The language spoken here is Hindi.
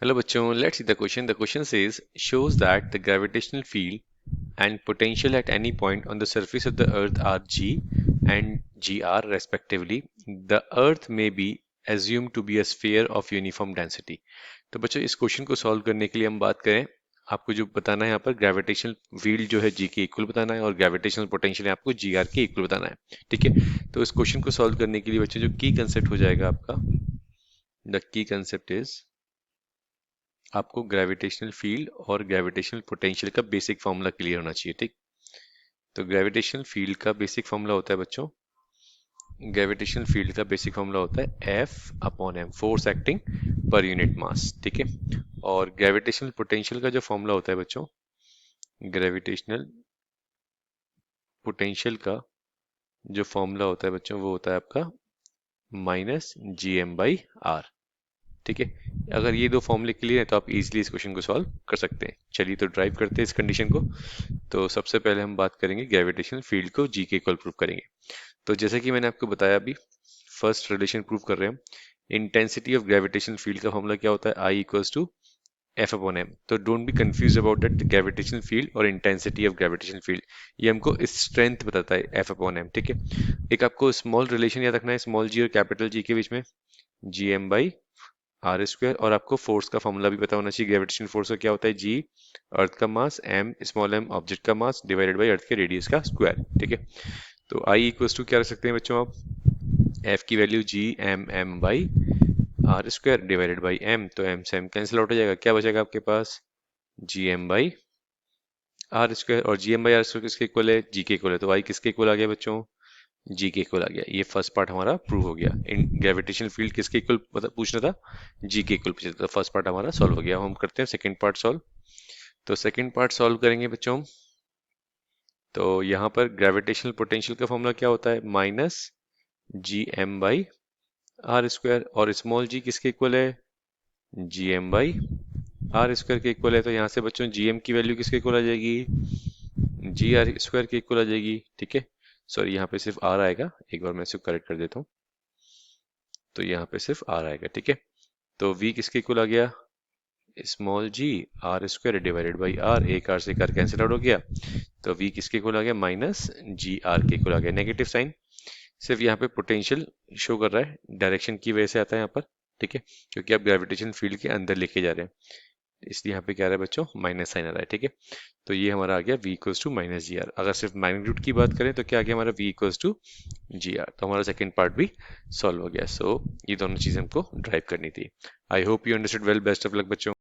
Hello bachcho, let's see the question. The question says, shows that the gravitational field and potential at any point on the surface of the earth are g and gr respectively. The earth may be assumed to be a sphere of uniform density. तो बच्चों इस क्वेश्चन को सॉल्व करने के लिए हम बात करें, आपको जो बताना है यहाँ पर ग्रेविटेशनल फील्ड जो है जी के इक्वल बताना है और ग्रेविटेशनल पोटेंशियल आपको जी आर के इक्वल बताना है। ठीक है, तो इस क्वेश्चन को सॉल्व करने के लिए बच्चों जो की कंसेप्ट हो जाएगा आपका, द की कंसेप्ट इज आपको ग्रेविटेशनल फील्ड और ग्रेविटेशनल पोटेंशियल का बेसिक फॉर्मूला क्लियर होना चाहिए। ठीक, तो ग्रेविटेशनल फील्ड का बेसिक फॉर्मूला होता है बच्चों, ग्रेविटेशनल फील्ड का बेसिक फॉर्मूला होता है F upon M, force acting पर यूनिट मास। ठीक है, और ग्रेविटेशनल पोटेंशियल का जो फॉर्मूला होता है बच्चों, ग्रेविटेशनल पोटेंशियल का जो फॉर्मूला होता है बच्चों वो होता है आपका minus G M by R. ठीक है, अगर ये दो फॉर्मूले क्लियर है तो आप इजीली इस क्वेश्चन को सॉल्व कर सकते हैं। चलिए तो ड्राइव करते हैं इस कंडीशन को। तो सबसे पहले हम बात करेंगे ग्रेविटेशनल फील्ड को जी के इक्वल प्रूव करेंगे। तो जैसा कि मैंने आपको बताया अभी, फर्स्ट रिलेशन प्रूव कर रहे हैं हम। इंटेंसिटी ऑफ ग्रेविटेशनल फील्ड का फॉर्मूला क्या होता है, I equals to F upon M. तो don't be confuse about that gravitational field और इंटेंसिटी ऑफ ग्रेविटेशनल फील्ड, ये हमको स्ट्रेंथ बताता है एफ अपॉन एम। ठीक है, एक आपको स्मॉल रिलेशन याद रखना है स्मॉल जी और कैपिटल जी के बीच में, G M by R square. और आपको फोर्स का फॉर्मूला भी पता होना चाहिए, ग्रेविटेशनल फोर्स का क्या होता है, जी अर्थ का मास, एम स्मॉल एम ऑब्जेक्ट का मास डिवाइडेड बाई अर्थ के रेडियस का स्क्वायर। ठीक है, तो आई इक्वल्स टू क्या रख सकते हैं बच्चों आप, एफ की value G M M by R square divided by M, तो एम से एम कैंसिल आउट हो जाएगा, क्या बचेगा आपके पास, G M by R square. और G M by R square किसके इक्वल है, जी के इक्वल है, तो आई किसके इक्वल आ गया बच्चों, जी के इक्वल आ गया। ये फर्स्ट पार्ट हमारा प्रूव हो गया। इन ग्रेविटेशनल फील्ड किसके इक्वल पूछना था, जी के इक्वल पूछना था। फर्स्ट पार्ट हमारा सॉल्व हो गया। हम करते हैं सेकंड पार्ट सॉल्व। तो सेकंड पार्ट सॉल्व करेंगे बच्चों, तो यहाँ पर ग्रेविटेशनल पोटेंशियल का फॉर्मूला क्या होता है, minus G M by R square. और स्मॉल जी किसके इक्वल है, G M by R square के इक्वल है। तो यहाँ से बच्चों जी एम की वैल्यू किसके इक्वल आ जाएगी, जी आर स्क्वायर के इक्वल आ जाएगी। ठीक है, सॉरी यहाँ पे सिर्फ आर आएगा, एक बार मैं इसको करेक्ट कर देता हूँ। तो यहाँ पे सिर्फ आर आएगा। ठीक है, तो v किसके इक्वल आ गया, small g R square divided by R, एक आर से एक आर कैंसिल आउट हो गया, तो v किसके इक्वल आ गया, माइनस जी आर के इक्वल आ गया। नेगेटिव साइन सिर्फ यहाँ पे पोटेंशियल शो कर रहा है, डायरेक्शन की वजह से आता है यहाँ पर। ठीक है, क्योंकि आप ग्रेविटेशन फील्ड के अंदर लेके जा रहे हैं, इसलिए यहाँ पे क्या आ रहा है बच्चों, माइनस साइन आ रहा है। ठीक है, तो ये हमारा आ गया v equals to minus g R. अगर सिर्फ मैग्नीट्यूड की बात करें तो क्या आ गया हमारा v equals to g R. तो हमारा सेकंड पार्ट भी सॉल्व हो गया। सो ये दोनों चीजें हमको ड्राइव करनी थी। I hope you understood well, best of luck बच्चों।